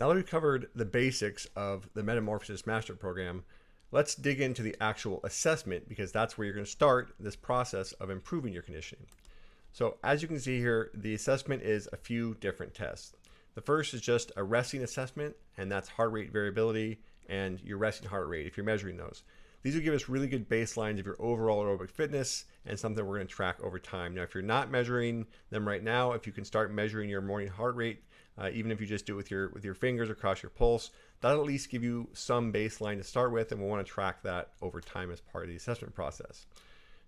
Now that we've covered the basics of the Metamorphosis Master Program, let's dig into the actual assessment because that's where you're going to start this process of improving your conditioning. So as you can see here, the assessment is a few different tests. The first is just a resting assessment, and that's heart rate variability and your resting heart rate if you're measuring those. These will give us really good baselines of your overall aerobic fitness and something we're going to track over time. Now, if you're not measuring them right now, if you can start measuring your morning heart rate, even if you just do it with your fingers across your pulse, that'll at least give you some baseline to start with, and we'll want to track that over time as part of the assessment process.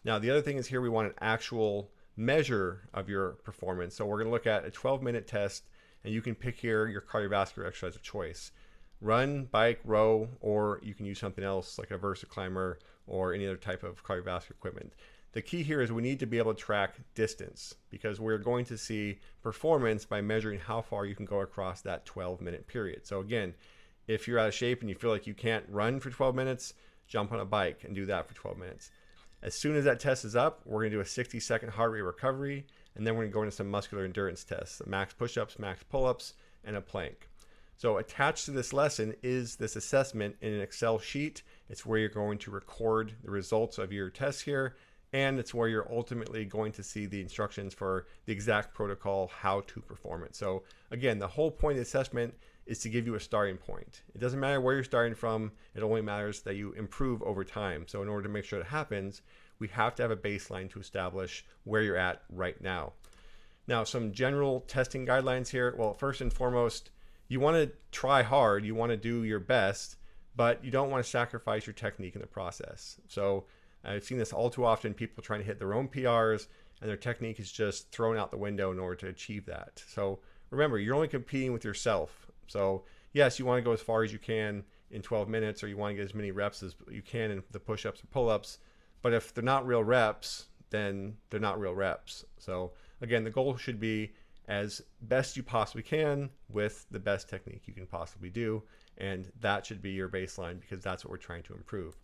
Now, the other thing is here we want an actual measure of your performance. So we're going to look at a 12-minute test, and you can pick here your cardiovascular exercise of choice. Run, bike, row, or you can use something else like a VersaClimber or any other type of cardiovascular equipment. The key here is we need to be able to track distance because we're going to see performance by measuring how far you can go across that 12-minute period. So again, if you're out of shape and you feel like you can't run for 12 minutes, jump on a bike and do that for 12 minutes. As soon as that test is up, we're going to do a 60-second heart rate recovery, and then we're going to go into some muscular endurance tests, max push-ups, max pull-ups, and a plank. So attached to this lesson is this assessment in an Excel sheet. It's where you're going to record the results of your tests here, and it's where you're ultimately going to see the instructions for the exact protocol, how to perform it. So again, the whole point of the assessment is to give you a starting point. It doesn't matter where you're starting from. It only matters that you improve over time. So in order to make sure it happens, we have to have a baseline to establish where you're at right now. Now, some general testing guidelines here. Well, first and foremost, you want to try hard, you want to do your best, but you don't want to sacrifice your technique in the process. So I've seen this all too often, people trying to hit their own PRs and their technique is just thrown out the window in order to achieve that. So remember, you're only competing with yourself. So yes, you want to go as far as you can in 12 minutes, or you want to get as many reps as you can in the push-ups or pull-ups. But if they're not real reps, then they're not real reps. So again, the goal should be as best you possibly can with the best technique you can possibly do. And that should be your baseline because that's what we're trying to improve.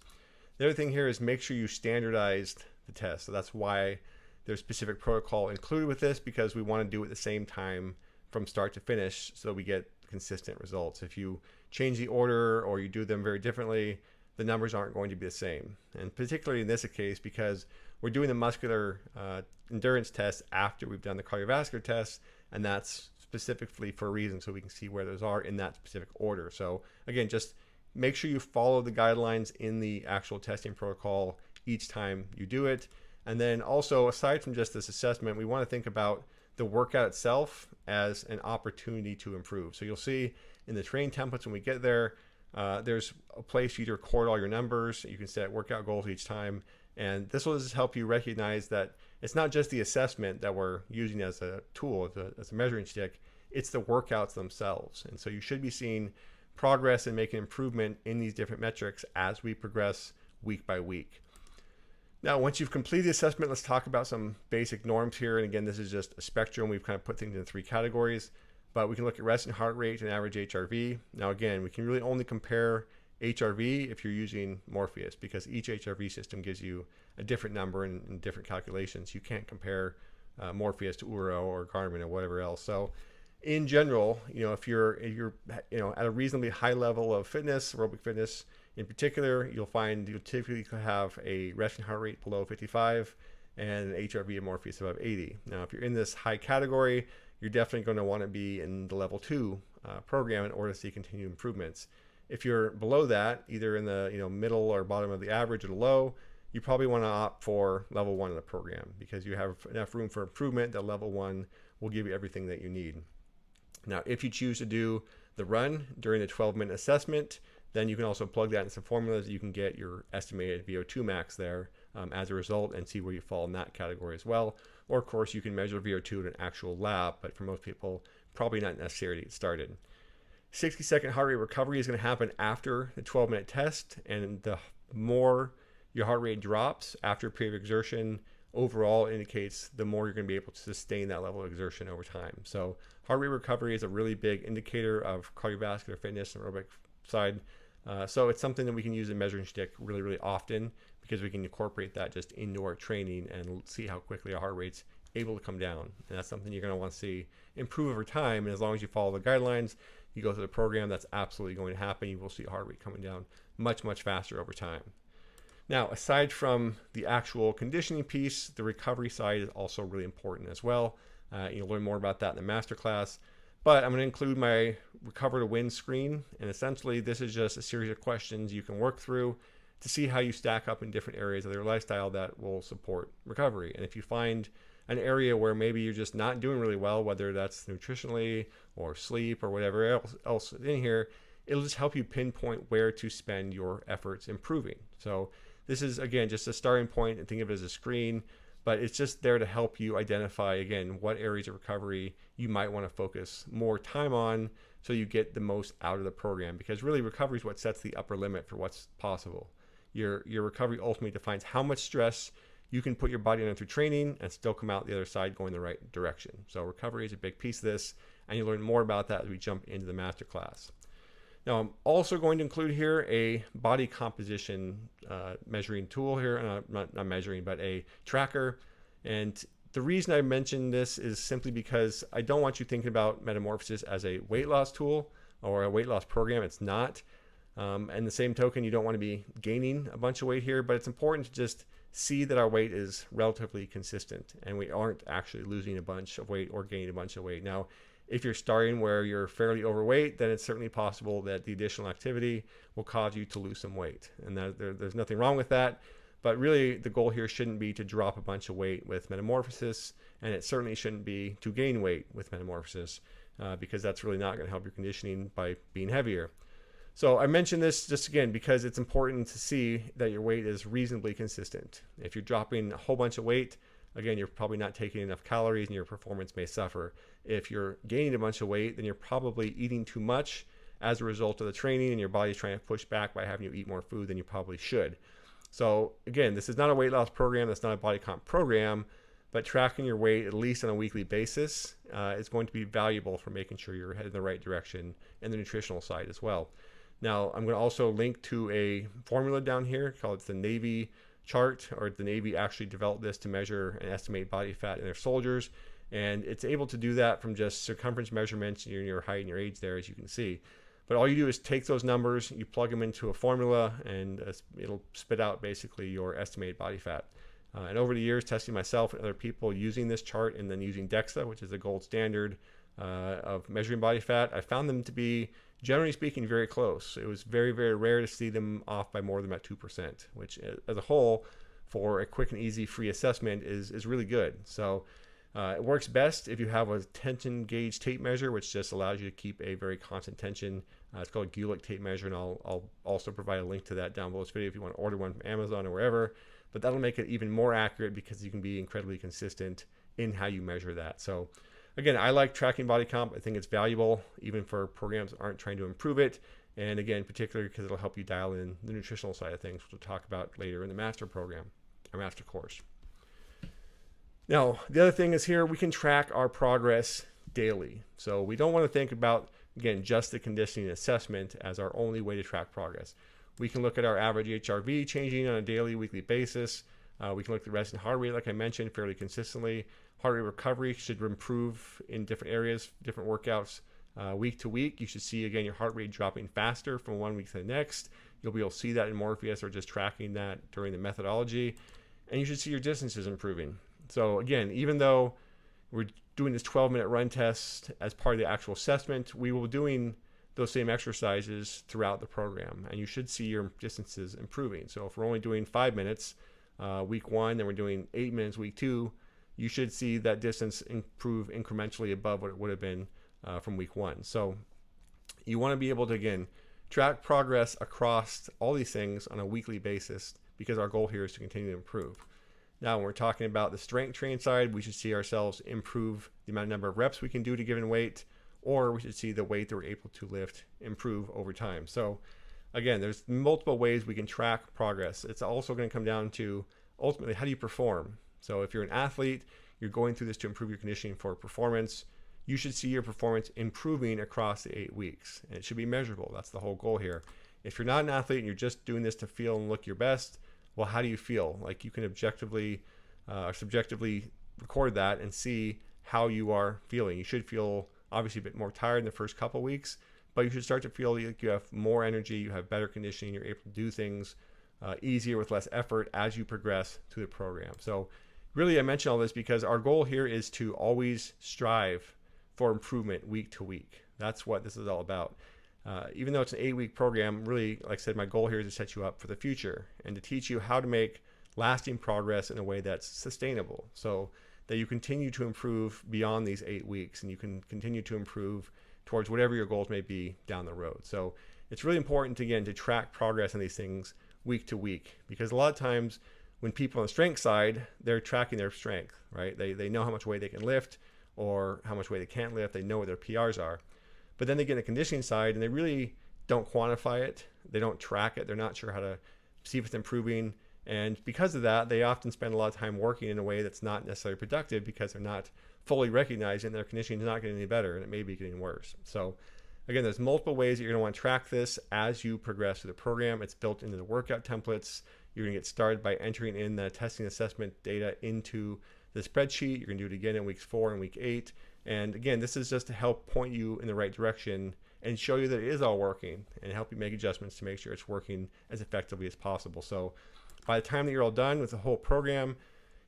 The other thing here is make sure you standardized the test. So that's why there's specific protocol included with this, because we want to do it at the same time from start to finish so we get consistent results. If you change the order or you do them very differently, the numbers aren't going to be the same. And particularly in this case, because we're doing the muscular endurance test after we've done the cardiovascular test, and that's specifically for a reason, so we can see where those are in that specific order. So again, just make sure you follow the guidelines in the actual testing protocol each time you do it. And then also, aside from just this assessment, we want to think about the workout itself as an opportunity to improve. So you'll see in the training templates when we get there, there's a place for you to record all your numbers. You can set workout goals each time. And this will just help you recognize that it's not just the assessment that we're using as a tool, as a measuring stick, it's the workouts themselves. And so you should be seeing progress and making improvement in these different metrics as we progress week by week. Now, once you've completed the assessment, let's talk about some basic norms here. And again, this is just a spectrum. We've kind of put things in 3 categories, but we can look at resting heart rate and average HRV. Now, again, we can really only compare HRV if you're using Morpheus, because each HRV system gives you a different number and different calculations. You can't compare Morpheus to Oura or Garmin or whatever else. So in general, if you're at a reasonably high level of fitness, aerobic fitness in particular, you'll typically have a resting heart rate below 55 and an HRV of Morpheus above 80. Now, if you're in this high category, you're definitely going to want to be in the level 2 program in order to see continued improvements. If you're below that, either in the middle or bottom of the average or the low, you probably want to opt for level 1 of the program because you have enough room for improvement that level 1 will give you everything that you need. Now, if you choose to do the run during the 12-minute assessment, then you can also plug that in some formulas. You can get your estimated VO2 max there as a result and see where you fall in that category as well. Or, of course, you can measure VO2 in an actual lab, but for most people, probably not necessary to get started. 60-second heart rate recovery is going to happen after the 12-minute test, and the more your heart rate drops after a period of exertion, overall indicates the more you're going to be able to sustain that level of exertion over time. So heart rate recovery is a really big indicator of cardiovascular fitness and aerobic side. So it's something that we can use in measuring stick really, really often because we can incorporate that just into our training and see how quickly our heart rate's able to come down. And that's something you're going to want to see improve over time. And as long as you follow the guidelines, you go through the program, that's absolutely going to happen. You will see heart rate coming down much, much faster over time. Now, aside from the actual conditioning piece, the recovery side is also really important as well. You'll learn more about that in the masterclass. But I'm going to include my Recover to Win screen. And essentially, this is just a series of questions you can work through to see how you stack up in different areas of your lifestyle that will support recovery. And if you find an area where maybe you're just not doing really well, whether that's nutritionally or sleep or whatever else in here, it'll just help you pinpoint where to spend your efforts improving. So this is, again, just a starting point, and think of it as a screen, but it's just there to help you identify, again, what areas of recovery you might want to focus more time on so you get the most out of the program. Because really, recovery is what sets the upper limit for what's possible. Your recovery ultimately defines how much stress you can put your body under through training and still come out the other side going the right direction. So recovery is a big piece of this, and you'll learn more about that as we jump into the masterclass. Now, I'm also going to include here a body composition measuring tool here, not measuring, but a tracker. And the reason I mention this is simply because I don't want you thinking about Metamorphosis as a weight loss tool or a weight loss program. It's not. And the same token, you don't want to be gaining a bunch of weight here, but it's important to just see that our weight is relatively consistent and we aren't actually losing a bunch of weight or gaining a bunch of weight. Now, if you're starting where you're fairly overweight, then it's certainly possible that the additional activity will cause you to lose some weight. And there's nothing wrong with that. But really, the goal here shouldn't be to drop a bunch of weight with Metamorphosis, and it certainly shouldn't be to gain weight with Metamorphosis, because that's really not going to help your conditioning by being heavier. So I mentioned this just again because it's important to see that your weight is reasonably consistent. If you're dropping a whole bunch of weight, again, you're probably not taking enough calories and your performance may suffer. If you're gaining a bunch of weight, then you're probably eating too much as a result of the training, and your body's trying to push back by having you eat more food than you probably should. So again, this is not a weight loss program, that's not a body comp program, but tracking your weight at least on a weekly basis is going to be valuable for making sure you're headed in the right direction in the nutritional side as well. Now, I'm going to also link to a formula down here called the Navy chart, or the Navy actually developed this to measure and estimate body fat in their soldiers. And it's able to do that from just circumference measurements, your height and your age there, as you can see. But all you do is take those numbers, you plug them into a formula, and it'll spit out basically your estimated body fat. And over the years, testing myself and other people using this chart and then using DEXA, which is the gold standard of measuring body fat, I found them to be, generally speaking, very close. It was very, very rare to see them off by more than about 2%, which as a whole, for a quick and easy free assessment is really good. So it works best if you have a tension gauge tape measure, which just allows you to keep a very constant tension. It's called Gulick tape measure, and I'll also provide a link to that down below this video if you want to order one from Amazon or wherever. But that'll make it even more accurate because you can be incredibly consistent in how you measure that. So again, I like tracking body comp. I think it's valuable even for programs that aren't trying to improve it. And again, particularly because it'll help you dial in the nutritional side of things, which we'll talk about later in the master program, or master course. Now, the other thing is here, we can track our progress daily. So we don't want to think about, again, just the conditioning assessment as our only way to track progress. We can look at our average HRV changing on a daily, weekly basis. We can look at the resting heart rate, like I mentioned, fairly consistently. Heart rate recovery should improve in different areas, different workouts. Week to week, you should see, again, your heart rate dropping faster from one week to the next. You'll be able to see that in Morpheus or just tracking that during the methodology. And you should see your distances improving. So again, even though we're doing this 12-minute run test as part of the actual assessment, we will be doing those same exercises throughout the program, and you should see your distances improving. So if we're only doing 5 minutes week 1, then we're doing 8 minutes week 2, you should see that distance improve incrementally above what it would have been from week 1. So you want to be able to, again, track progress across all these things on a weekly basis, because our goal here is to continue to improve. Now, when we're talking about the strength training side, we should see ourselves improve the number of reps we can do to given weight, or we should see the weight that we're able to lift improve over time. So again, there's multiple ways we can track progress. It's also going to come down to, ultimately, how do you perform? So if you're an athlete, you're going through this to improve your conditioning for performance, you should see your performance improving across the 8 weeks. And it should be measurable. That's the whole goal here. If you're not an athlete and you're just doing this to feel and look your best, well, how do you feel? Like, you can objectively or subjectively record that and see how you are feeling. You should feel obviously a bit more tired in the first couple weeks, but you should start to feel like you have more energy, you have better conditioning, you're able to do things easier with less effort as you progress through the program. So really, I mention all this because our goal here is to always strive for improvement week to week. That's what this is all about. Even though it's an 8-week program, really, like I said, my goal here is to set you up for the future and to teach you how to make lasting progress in a way that's sustainable, so that you continue to improve beyond these 8 weeks and you can continue to improve towards whatever your goals may be down the road. So it's really important, again, to track progress on these things week to week, because a lot of times when people on the strength side, they're tracking their strength, right? They know how much weight they can lift or how much weight they can't lift. They know what their PRs are. But then they get in the conditioning side and they really don't quantify it. They don't track it. They're not sure how to see if it's improving. And because of that, they often spend a lot of time working in a way that's not necessarily productive because they're not fully recognizing their conditioning is not getting any better and it may be getting worse. So again, there's multiple ways that you're going to want to track this as you progress through the program. It's built into the workout templates. You're going to get started by entering in the testing assessment data into the spreadsheet. You're going to do it again in weeks 4 and week 8. And again, this is just to help point you in the right direction and show you that it is all working and help you make adjustments to make sure it's working as effectively as possible. So by the time that you're all done with the whole program,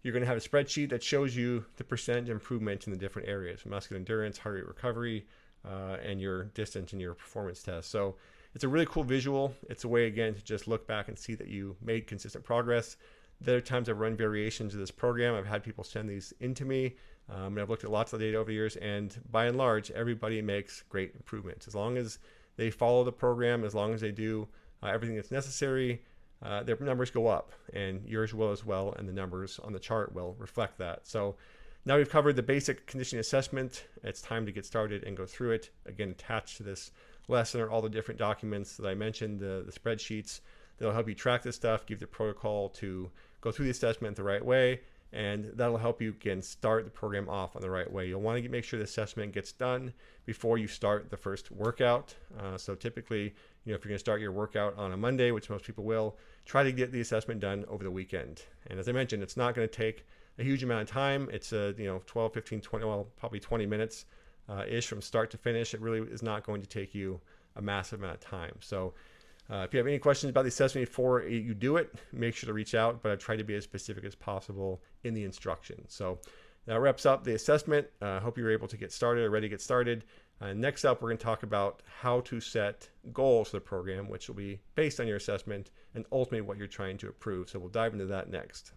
you're going to have a spreadsheet that shows you the percent improvement in the different areas: muscular endurance, heart rate recovery, and your distance and your performance test. So it's a really cool visual. It's a way, again, to just look back and see that you made consistent progress. There are times I've run variations of this program. I've had people send these into me. And I've looked at lots of data over the years, and by and large, everybody makes great improvements. As long as they follow the program, as long as they do everything that's necessary, their numbers go up, and yours will as well, and the numbers on the chart will reflect that. So now we've covered the basic conditioning assessment. It's time to get started and go through it. Again, attached to this lesson are all the different documents that I mentioned, the spreadsheets that'll help you track this stuff, give the protocol to go through the assessment the right way, and that'll help you, again, start the program off on the right way. You'll want to make sure the assessment gets done before you start the first workout. So typically, if you're going to start your workout on a Monday, which most people will, try to get the assessment done over the weekend. And as I mentioned, it's not going to take a huge amount of time. It's 12, 15, 20, well, probably 20 minutes ish from start to finish. It really is not going to take you a massive amount of time. So if you have any questions about the assessment before you do it, make sure to reach out, but I've tried to be as specific as possible in the instructions. So that wraps up the assessment. I hope you were able to get started or ready to get started. Next up, we're going to talk about how to set goals for the program, which will be based on your assessment and ultimately what you're trying to improve. So we'll dive into that next.